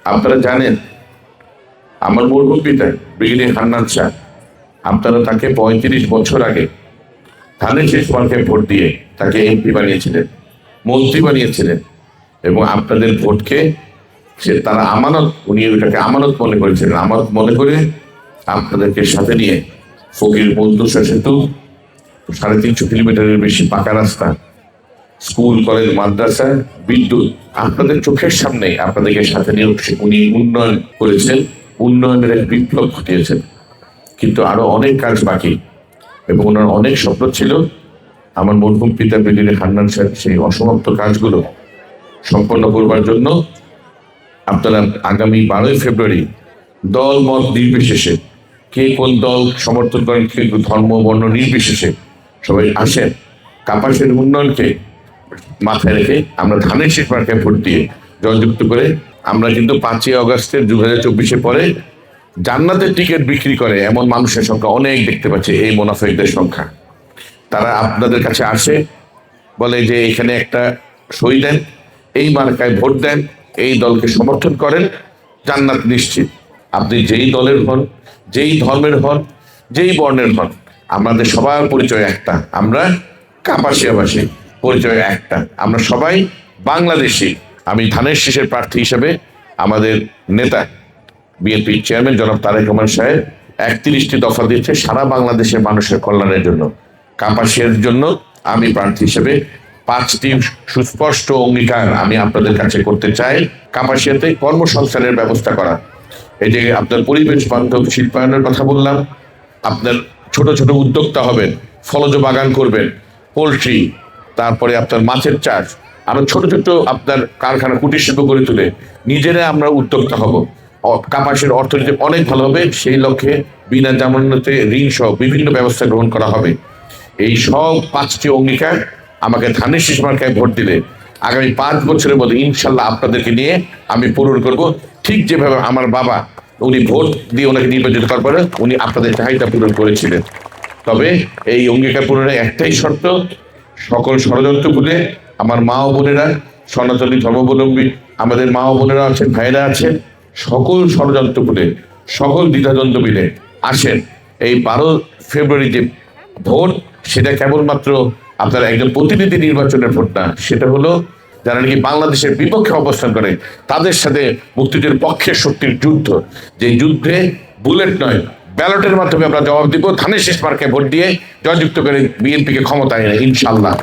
আপনারা জানেন আমার মরহুম পিতা ব্রিগেডিয়ার হান্নান শাহ, আপনারা তাকে ৩৫ বছর আগে ধানের শেষ মার্কায় ভোট দিয়ে তাকে এমপি বানিয়েছিলেন, মন্ত্রী বানিয়েছিলেন, এবং আপনাদের ভোটকে তারা আমানত, উনি ওইটাকে আমানত মনে করেছিলেন। আমানত মনে করে আপনাদেরকে সাথে নিয়ে ফকির মজদুসা সেতু, ৩৫০ কিলোমিটারের বেশি পাকা রাস্তা, স্কুল কলেজ মাদ্রাসা, বিদ্যুৎ, আপনাদের চোখের সামনে আপনাদেরকে সাথে নিয়ে উনি উন্নয়ন করেছেন, উন্নয়নের এক বিপ্লব ঘটিয়েছেন। কিন্তু আরো অনেক কাজ বাকি, এবং ওনার অনেক স্বপ্ন ছিল। আমার মরহুম পিতা ব্রিগেডিয়ার হান্নান সাহেব সেই অসমাপ্ত কাজগুলো সম্পন্ন করবার জন্য আপনারা আগামী 12ই ফেব্রুয়ারি দল মত নির্বিশেষে, কে কোন দল সমর্থন করেন, কে ধর্ম বর্ণ নির্বিশেষে সবাই আসেন। কাপাসের উন্নয়নকে মাথায় রেখে আমরা ধানের শেষ মার্কায় ভোট দিয়ে জয়যুক্ত করে আমরা কিন্তু 5ই আগস্টের 2024 পরে জান্নাতের টিকিট বিক্রি করে এমন মানুষের সংখ্যা অনেক দেখতে পাচ্ছে, এই মুনাফিকদের সংখ্যা। তারা আপনাদের কাছে আসে, বলে যে এখানে একটা সই দেন, এই মার্কায় ভোট দেন, এই দলকে সমর্থন করেন, জান্নাত নিশ্চিত। আপনি যেই দলের হন, যেই ধর্মের হন, যেই বর্ণের হন, আমাদের সবার পরিচয় একটা, আমরা কাপাসিয়াবাসী, পরিচয় একটা, আমরা সবাই বাংলাদেশি। আমি ধানের শীষের প্রার্থী হিসেবে আমাদের নেতা বিএনপির চেয়ারম্যান জনাব তারেক রহমান সাহেব 31টি দফা দিয়েছে সারা বাংলাদেশের মানুষের কল্যাণের জন্য। কাপাসিয়ার জন্য আমি প্রার্থী হিসেবে 5টি সুস্পষ্ট অঙ্গীকার আমি আপনাদের কাছে করতে চাই। কাপাসিয়াতে কর্মসংস্থানের ব্যবস্থা করা, এই যে আপনার পরিবেশ বান্ধব শিল্পায়নের কথা বললাম, আপনার ছোট ছোট উদ্যোক্তা হবেন, ফলজ বাগান করবেন, পোলট্রি, তারপরে আপনার মাছের চাষ, আরো ছোট ছোট আপনার কারখানা কুটির শিল্প গড়ে তুলে নিজেরা আমরা উদ্যোক্তা হব। কাপাসের অর্থনীতি অনেক ভালো হবে, সেই লক্ষ্যে বিনা জামানতে ঋণ সহ বিভিন্ন ব্যবস্থা গ্রহণ করা হবে। এই সব 5টি অঙ্গীকার আমাকে ধানের শীষ মার্কায় ভোট দিলে আগামী 5 বছরের মধ্যে ইনশাল্লাহ আপনাদেরকে নিয়ে আমি পূরণ করব। ঠিক যেভাবে আমার বাবা, উনি ভোট দিয়ে ওনাকে নির্বাচিত করার পরে উনি আপনাদের চাহিদা পূরণ করেছিলেন। তবে এই অঙ্গীকার পূরণের একটাই শর্ত, সকল ষড়যন্ত্র ভুলে আমার মা ও বোনেরা, সনাতনী ধর্মাবলম্বী আমাদের মা ও বোনেরা আছেন, ভাইরা আছেন, সকল ষড়যন্ত্র ভুলে, সকল দ্বিধাদ্বন্দ্ব মিলে আসেন। এই 12 ফেব্রুয়ারি যে ভোট, সেটা কেবলমাত্র আপনার একজন প্রতিনিধি নির্বাচনের ভোট না, সেটা হলো যারা নাকি বাংলাদেশের বিপক্ষে অবস্থান করে তাদের সাথে মুক্তিযুদ্ধের পক্ষের শক্তির যুদ্ধ। যে যুদ্ধে বুলেট নয়, ব্যালটের মাধ্যমে আমরা জবাব দিব, ধানের শেষ মার্কায় ভোট দিয়ে জয়যুক্ত করে বিএনপিকে ক্ষমতায় এনে ইনশাল্লাহ।